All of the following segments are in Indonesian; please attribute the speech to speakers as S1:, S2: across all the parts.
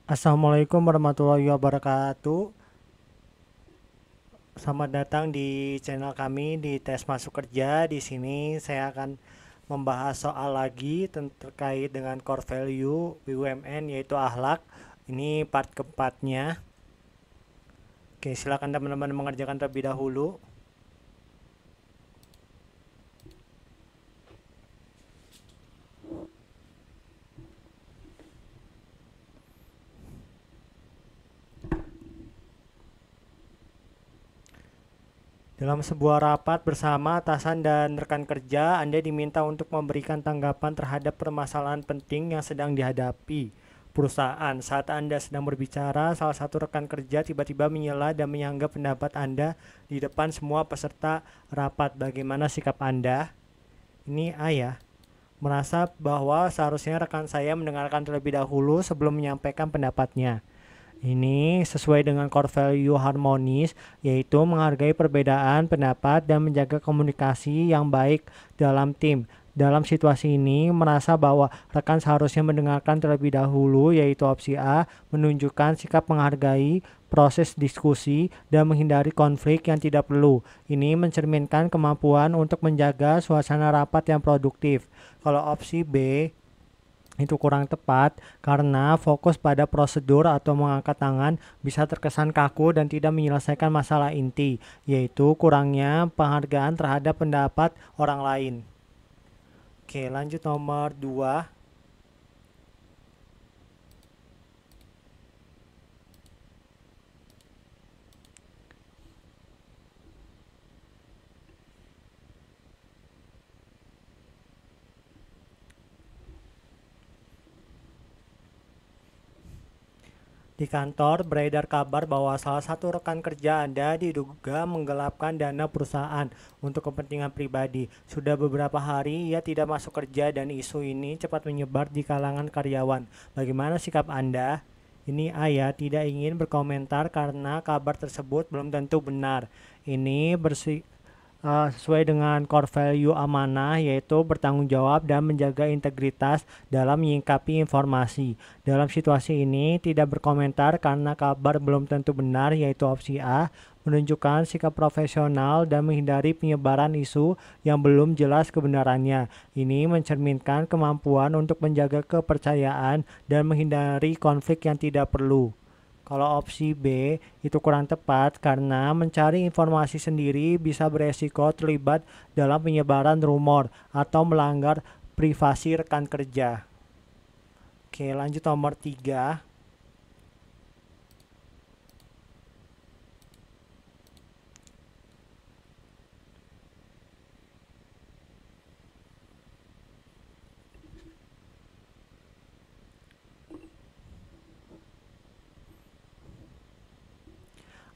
S1: Assalamualaikum warahmatullahi wabarakatuh. Selamat datang di channel kami di Tes Masuk Kerja. Di sini saya akan membahas soal lagi terkait dengan core value BUMN yaitu akhlak. Ini part keempatnya. Oke, silakan teman-teman mengerjakan terlebih dahulu. Dalam sebuah rapat bersama atasan dan rekan kerja, Anda diminta untuk memberikan tanggapan terhadap permasalahan penting yang sedang dihadapi perusahaan. Saat Anda sedang berbicara, salah satu rekan kerja tiba-tiba menyela dan menyanggah pendapat Anda di depan semua peserta rapat. Bagaimana sikap Anda? Ini A ya. Merasa bahwa seharusnya rekan saya mendengarkan terlebih dahulu sebelum menyampaikan pendapatnya. Ini sesuai dengan core value harmonis, yaitu menghargai perbedaan pendapat dan menjaga komunikasi yang baik dalam tim. Dalam situasi ini, merasa bahwa rekan seharusnya mendengarkan terlebih dahulu, yaitu opsi A, menunjukkan sikap menghargai proses diskusi dan menghindari konflik yang tidak perlu. Ini mencerminkan kemampuan untuk menjaga suasana rapat yang produktif. Kalau opsi B, itu kurang tepat karena fokus pada prosedur atau mengangkat tangan bisa terkesan kaku dan tidak menyelesaikan masalah inti, yaitu kurangnya penghargaan terhadap pendapat orang lain. Oke, lanjut nomor 2. Di kantor beredar kabar bahwa salah satu rekan kerja Anda diduga menggelapkan dana perusahaan untuk kepentingan pribadi. Sudah beberapa hari ia tidak masuk kerja dan isu ini cepat menyebar di kalangan karyawan. Bagaimana sikap Anda? Ini ayah tidak ingin berkomentar karena kabar tersebut belum tentu benar. Ini sesuai dengan core value amanah, yaitu bertanggung jawab dan menjaga integritas dalam menyikapi informasi. Dalam situasi ini tidak berkomentar karena kabar belum tentu benar, yaitu opsi A, menunjukkan sikap profesional dan menghindari penyebaran isu yang belum jelas kebenarannya. Ini mencerminkan kemampuan untuk menjaga kepercayaan dan menghindari konflik yang tidak perlu. Kalau opsi B itu kurang tepat karena mencari informasi sendiri bisa beresiko terlibat dalam penyebaran rumor atau melanggar privasi rekan kerja. Oke, lanjut nomor 3.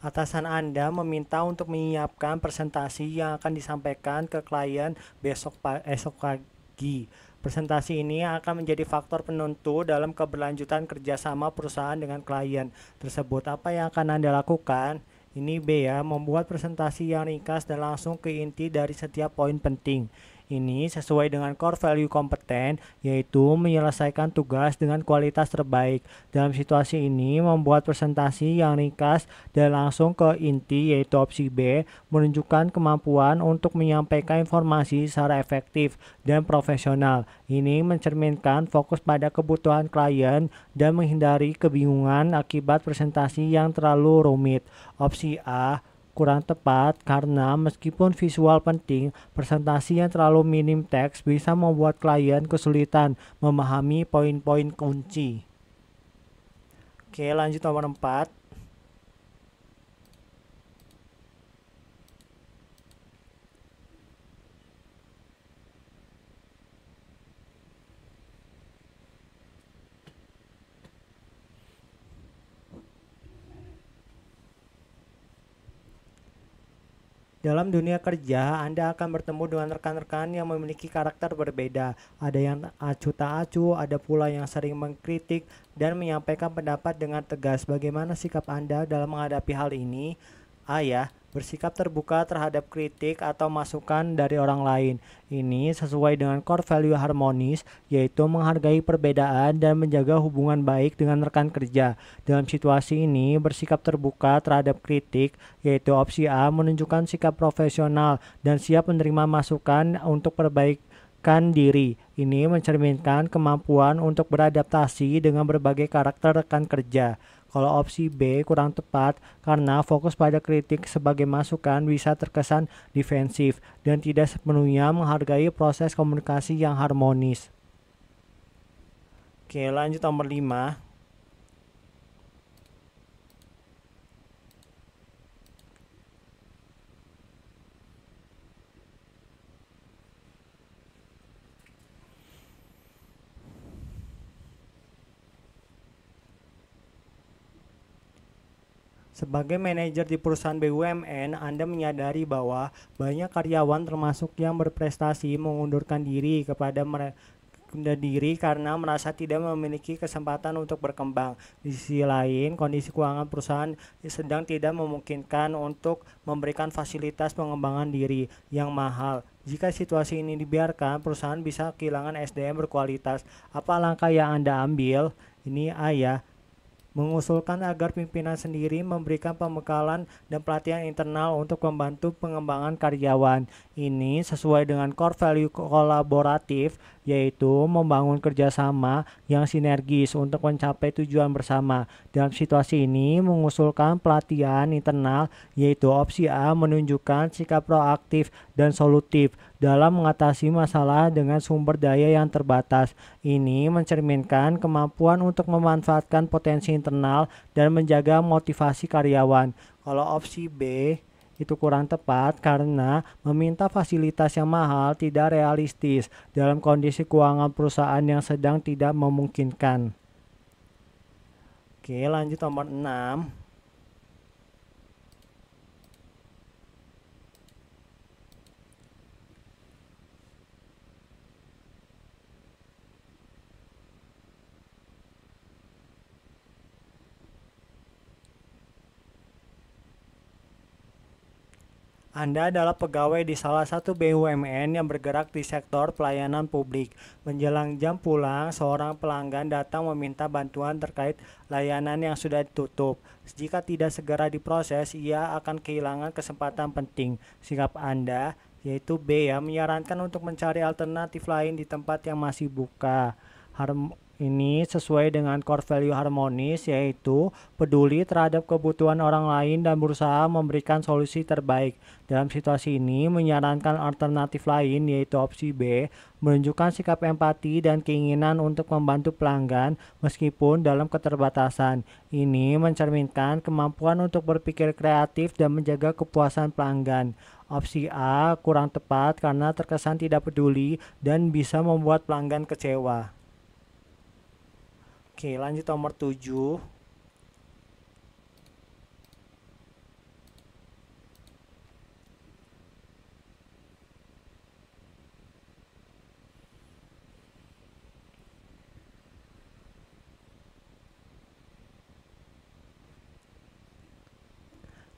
S1: Atasan Anda meminta untuk menyiapkan presentasi yang akan disampaikan ke klien esok pagi. Presentasi ini akan menjadi faktor penentu dalam keberlanjutan kerjasama perusahaan dengan klien tersebut. Apa yang akan Anda lakukan? Ini B ya, membuat presentasi yang ringkas dan langsung ke inti dari setiap poin penting. Ini sesuai dengan core value kompeten, yaitu menyelesaikan tugas dengan kualitas terbaik. Dalam situasi ini, membuat presentasi yang ringkas dan langsung ke inti, yaitu opsi B, menunjukkan kemampuan untuk menyampaikan informasi secara efektif dan profesional. Ini mencerminkan fokus pada kebutuhan klien dan menghindari kebingungan akibat presentasi yang terlalu rumit. Opsi A kurang tepat karena meskipun visual penting, presentasi yang terlalu minim teks bisa membuat klien kesulitan memahami poin-poin kunci. Oke, lanjut nomor 4. Dalam dunia kerja, Anda akan bertemu dengan rekan-rekan yang memiliki karakter berbeda. Ada yang acuh tak acuh, ada pula yang sering mengkritik dan menyampaikan pendapat dengan tegas. Bagaimana sikap Anda dalam menghadapi hal ini? A ya, bersikap terbuka terhadap kritik atau masukan dari orang lain. Ini sesuai dengan core value harmonis, yaitu menghargai perbedaan dan menjaga hubungan baik dengan rekan kerja. Dalam situasi ini, bersikap terbuka terhadap kritik, yaitu opsi A, menunjukkan sikap profesional dan siap menerima masukan untuk perbaikan diri. Ini mencerminkan kemampuan untuk beradaptasi dengan berbagai karakter rekan kerja. Kalau opsi B kurang tepat karena fokus pada kritik sebagai masukan bisa terkesan defensif dan tidak sepenuhnya menghargai proses komunikasi yang harmonis. Oke, lanjut nomor 5. Sebagai manajer di perusahaan BUMN, Anda menyadari bahwa banyak karyawan termasuk yang berprestasi mengundurkan diri karena merasa tidak memiliki kesempatan untuk berkembang. Di sisi lain, kondisi keuangan perusahaan sedang tidak memungkinkan untuk memberikan fasilitas pengembangan diri yang mahal. Jika situasi ini dibiarkan, perusahaan bisa kehilangan SDM berkualitas. Apa langkah yang Anda ambil? Ini A ya. Mengusulkan agar pimpinan sendiri memberikan pembekalan dan pelatihan internal untuk membantu pengembangan karyawan. Ini sesuai dengan core value kolaboratif, yaitu membangun kerjasama yang sinergis untuk mencapai tujuan bersama. Dalam situasi ini, mengusulkan pelatihan internal, yaitu opsi A, menunjukkan sikap proaktif dan solutif dalam mengatasi masalah dengan sumber daya yang terbatas. Ini mencerminkan kemampuan untuk memanfaatkan potensi internal dan menjaga motivasi karyawan. Kalau opsi B itu kurang tepat karena meminta fasilitas yang mahal tidak realistis dalam kondisi keuangan perusahaan yang sedang tidak memungkinkan. Oke, lanjut nomor 6. Anda adalah pegawai di salah satu BUMN yang bergerak di sektor pelayanan publik. Menjelang jam pulang, seorang pelanggan datang meminta bantuan terkait layanan yang sudah ditutup. Jika tidak segera diproses, ia akan kehilangan kesempatan penting. Sikap Anda, yaitu B ya, menyarankan untuk mencari alternatif lain di tempat yang masih buka. Ini sesuai dengan core value harmonis, yaitu peduli terhadap kebutuhan orang lain dan berusaha memberikan solusi terbaik. Dalam situasi ini, menyarankan alternatif lain, yaitu opsi B, menunjukkan sikap empati dan keinginan untuk membantu pelanggan meskipun dalam keterbatasan. Ini mencerminkan kemampuan untuk berpikir kreatif dan menjaga kepuasan pelanggan. Opsi A kurang tepat karena terkesan tidak peduli dan bisa membuat pelanggan kecewa. Oke, lanjut nomor 7.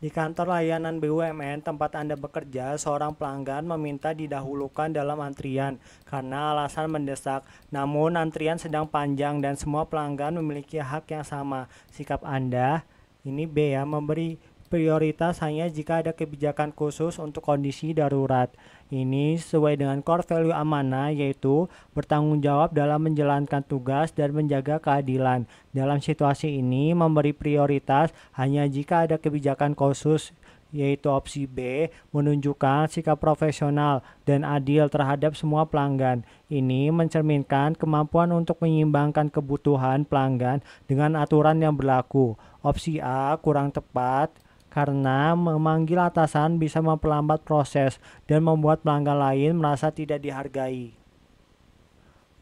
S1: Di kantor layanan BUMN tempat Anda bekerja, seorang pelanggan meminta didahulukan dalam antrian karena alasan mendesak. Namun antrian sedang panjang dan semua pelanggan memiliki hak yang sama. Sikap Anda, ini B ya, memberi prioritas hanya jika ada kebijakan khusus untuk kondisi darurat. Ini sesuai dengan core value amanah, yaitu bertanggung jawab dalam menjalankan tugas dan menjaga keadilan. Dalam situasi ini, memberi prioritas hanya jika ada kebijakan khusus, yaitu opsi B, menunjukkan sikap profesional dan adil terhadap semua pelanggan. Ini mencerminkan kemampuan untuk menyeimbangkan kebutuhan pelanggan dengan aturan yang berlaku. Opsi A kurang tepat karena memanggil atasan bisa memperlambat proses dan membuat pelanggan lain merasa tidak dihargai.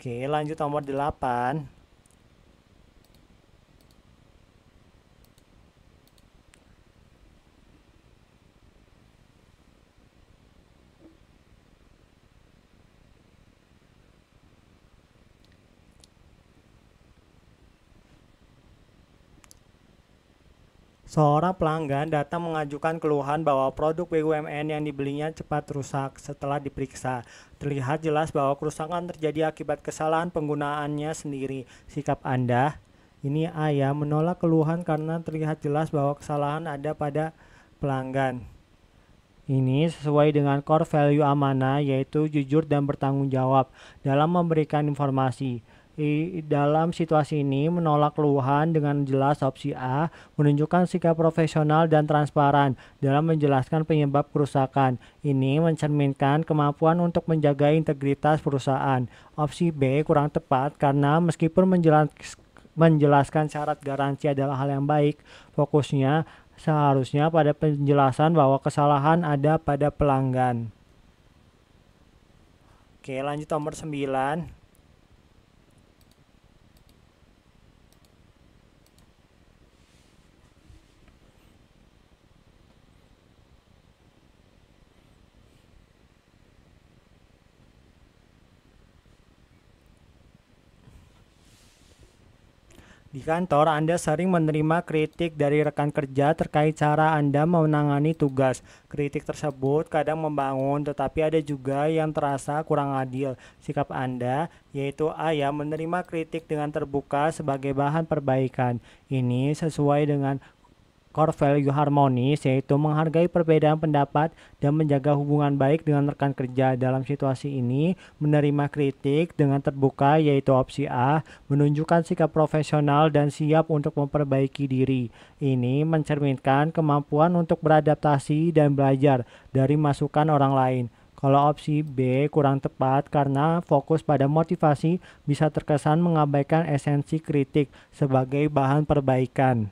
S1: Oke, lanjut nomor 8. Seorang pelanggan datang mengajukan keluhan bahwa produk BUMN yang dibelinya cepat rusak. Setelah diperiksa, terlihat jelas bahwa kerusakan terjadi akibat kesalahan penggunaannya sendiri. Sikap Anda? Ini ayah menolak keluhan karena terlihat jelas bahwa kesalahan ada pada pelanggan. Ini sesuai dengan core value amanah, yaitu jujur dan bertanggung jawab dalam memberikan informasi. Dalam situasi ini, menolak keluhan dengan jelas opsi A, menunjukkan sikap profesional dan transparan dalam menjelaskan penyebab kerusakan. Ini mencerminkan kemampuan untuk menjaga integritas perusahaan. Opsi B kurang tepat karena meskipun menjelaskan syarat garansi adalah hal yang baik, fokusnya seharusnya pada penjelasan bahwa kesalahan ada pada pelanggan. Oke, lanjut nomor 9. Di kantor, Anda sering menerima kritik dari rekan kerja terkait cara Anda menangani tugas. Kritik tersebut kadang membangun, tetapi ada juga yang terasa kurang adil. Sikap Anda, yaitu A ya, menerima kritik dengan terbuka sebagai bahan perbaikan. Ini sesuai dengan core value harmonis, yaitu menghargai perbedaan pendapat dan menjaga hubungan baik dengan rekan kerja. Dalam situasi ini, menerima kritik dengan terbuka, yaitu opsi A, menunjukkan sikap profesional dan siap untuk memperbaiki diri. Ini mencerminkan kemampuan untuk beradaptasi dan belajar dari masukan orang lain. Kalau opsi B kurang tepat karena fokus pada motivasi, bisa terkesan mengabaikan esensi kritik sebagai bahan perbaikan.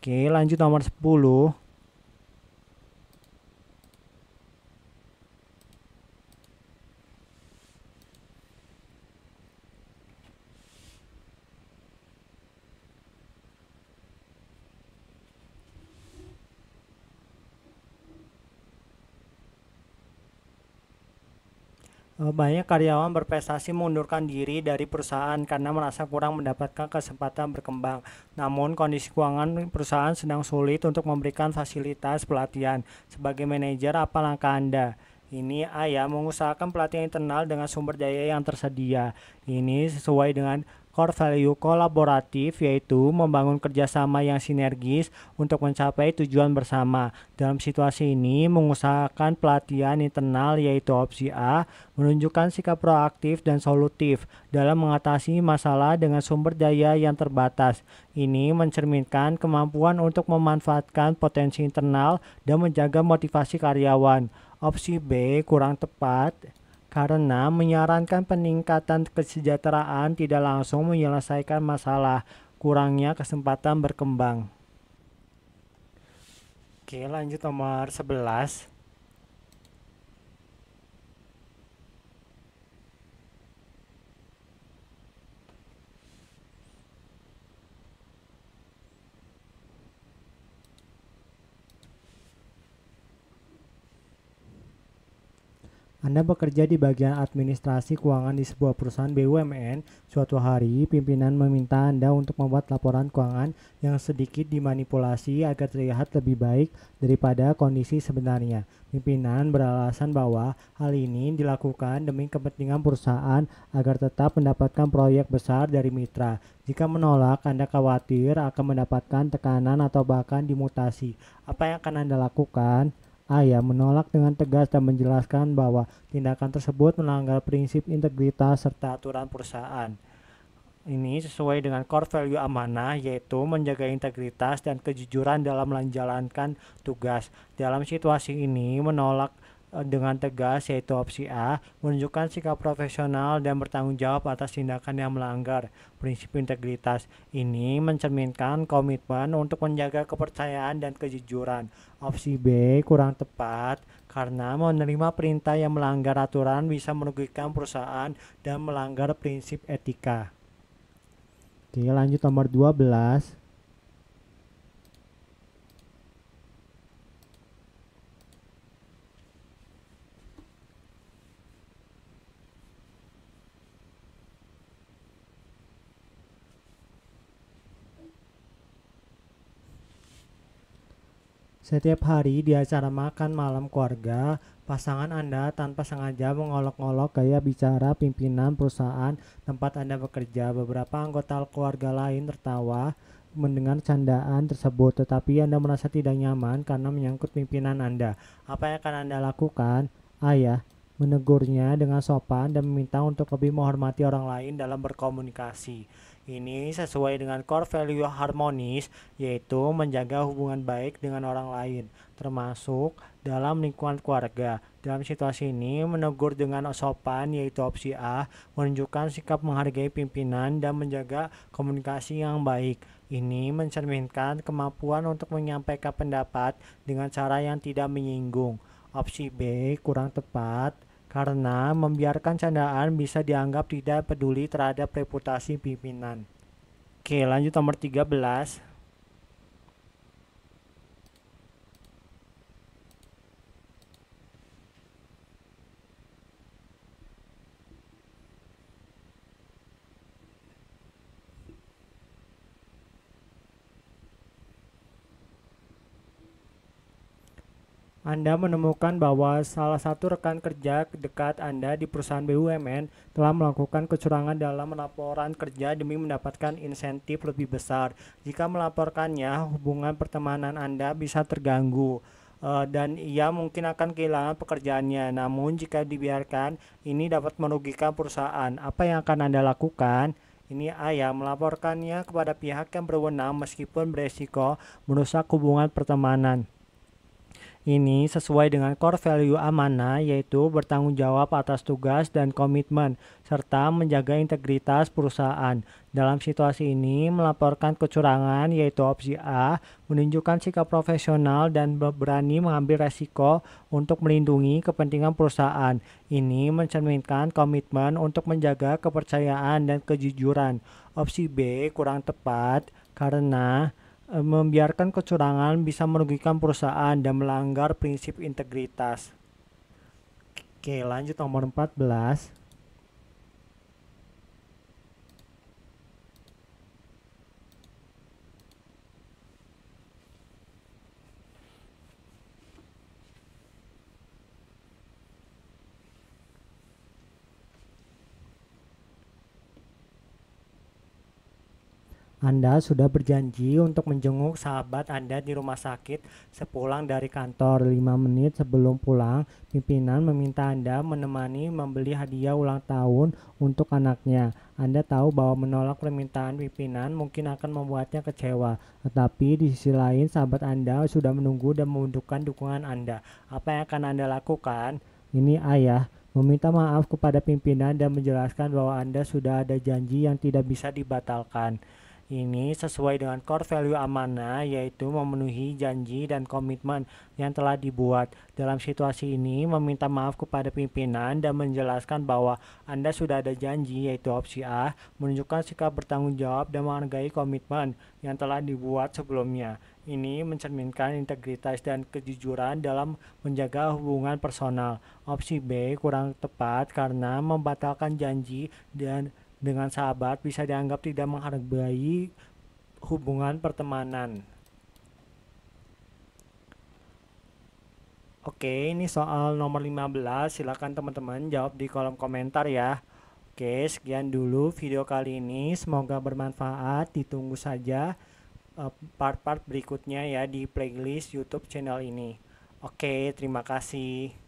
S1: Oke, lanjut nomor 10. Banyak karyawan berprestasi mengundurkan diri dari perusahaan karena merasa kurang mendapatkan kesempatan berkembang. Namun, kondisi keuangan perusahaan sedang sulit untuk memberikan fasilitas pelatihan. Sebagai manajer, apa langkah Anda? Ini A ya, mengusahakan pelatihan internal dengan sumber daya yang tersedia. Ini sesuai dengan core value kolaboratif, yaitu membangun kerjasama yang sinergis untuk mencapai tujuan bersama. Dalam situasi ini, mengusahakan pelatihan internal, yaitu opsi A, menunjukkan sikap proaktif dan solutif dalam mengatasi masalah dengan sumber daya yang terbatas. Ini mencerminkan kemampuan untuk memanfaatkan potensi internal dan menjaga motivasi karyawan. Opsi B kurang tepat karena menyarankan peningkatan kesejahteraan tidak langsung menyelesaikan masalah, kurangnya kesempatan berkembang. Oke, lanjut nomor 11. Anda bekerja di bagian administrasi keuangan di sebuah perusahaan BUMN. Suatu hari, pimpinan meminta Anda untuk membuat laporan keuangan yang sedikit dimanipulasi agar terlihat lebih baik daripada kondisi sebenarnya. Pimpinan beralasan bahwa hal ini dilakukan demi kepentingan perusahaan agar tetap mendapatkan proyek besar dari mitra. Jika menolak, Anda khawatir akan mendapatkan tekanan atau bahkan dimutasi. Apa yang akan Anda lakukan? Aya menolak dengan tegas dan menjelaskan bahwa tindakan tersebut melanggar prinsip integritas serta aturan perusahaan. Ini sesuai dengan core value amanah, yaitu menjaga integritas dan kejujuran dalam menjalankan tugas. Dalam situasi ini, menolak dengan tegas, yaitu opsi A, menunjukkan sikap profesional dan bertanggung jawab atas tindakan yang melanggar prinsip integritas. Ini mencerminkan komitmen untuk menjaga kepercayaan dan kejujuran. Opsi B kurang tepat karena menerima perintah yang melanggar aturan bisa merugikan perusahaan dan melanggar prinsip etika. Oke, lanjut nomor 12. Setiap hari di acara makan malam keluarga, pasangan Anda tanpa sengaja mengolok-olok gaya bicara pimpinan perusahaan tempat Anda bekerja. Beberapa anggota keluarga lain tertawa mendengar candaan tersebut, tetapi Anda merasa tidak nyaman karena menyangkut pimpinan Anda. Apa yang akan Anda lakukan? Ayah menegurnya dengan sopan dan meminta untuk lebih menghormati orang lain dalam berkomunikasi. Ini sesuai dengan core value harmonis, yaitu menjaga hubungan baik dengan orang lain, termasuk dalam lingkungan keluarga. Dalam situasi ini, menegur dengan sopan, yaitu opsi A, menunjukkan sikap menghargai pimpinan dan menjaga komunikasi yang baik. Ini mencerminkan kemampuan untuk menyampaikan pendapat dengan cara yang tidak menyinggung. Opsi B kurang tepat, karena membiarkan candaan bisa dianggap tidak peduli terhadap reputasi pimpinan. Oke, lanjut nomor 13. Anda menemukan bahwa salah satu rekan kerja dekat Anda di perusahaan BUMN telah melakukan kecurangan dalam laporan kerja demi mendapatkan insentif lebih besar. Jika melaporkannya, hubungan pertemanan Anda bisa terganggu, dan ia mungkin akan kehilangan pekerjaannya. Namun jika dibiarkan, ini dapat merugikan perusahaan. Apa yang akan Anda lakukan? Ini ayah melaporkannya kepada pihak yang berwenang meskipun beresiko merusak hubungan pertemanan. Ini sesuai dengan core value amanah, yaitu bertanggung jawab atas tugas dan komitmen, serta menjaga integritas perusahaan. Dalam situasi ini, melaporkan kecurangan, yaitu opsi A, menunjukkan sikap profesional dan berani mengambil resiko untuk melindungi kepentingan perusahaan. Ini mencerminkan komitmen untuk menjaga kepercayaan dan kejujuran. Opsi B kurang tepat, karena membiarkan kecurangan bisa merugikan perusahaan dan melanggar prinsip integritas. Oke, lanjut nomor 14. Anda sudah berjanji untuk menjenguk sahabat Anda di rumah sakit sepulang dari kantor. 5 menit sebelum pulang, pimpinan meminta Anda menemani membeli hadiah ulang tahun untuk anaknya. Anda tahu bahwa menolak permintaan pimpinan mungkin akan membuatnya kecewa, tetapi di sisi lain sahabat Anda sudah menunggu dan membutuhkan dukungan Anda. Apa yang akan Anda lakukan? Ini ayah meminta maaf kepada pimpinan dan menjelaskan bahwa Anda sudah ada janji yang tidak bisa dibatalkan. Ini sesuai dengan core value amanah, yaitu memenuhi janji dan komitmen yang telah dibuat. Dalam situasi ini, meminta maaf kepada pimpinan dan menjelaskan bahwa Anda sudah ada janji, yaitu opsi A, menunjukkan sikap bertanggung jawab dan menghargai komitmen yang telah dibuat sebelumnya. Ini mencerminkan integritas dan kejujuran dalam menjaga hubungan personal. Opsi B kurang tepat karena membatalkan janji dan dengan sahabat bisa dianggap tidak menghargai hubungan pertemanan. Oke, ini soal nomor 15. Silakan teman-teman jawab di kolom komentar ya. Oke, sekian dulu video kali ini. Semoga bermanfaat. Ditunggu saja part-part berikutnya ya di playlist YouTube channel ini. Oke, terima kasih.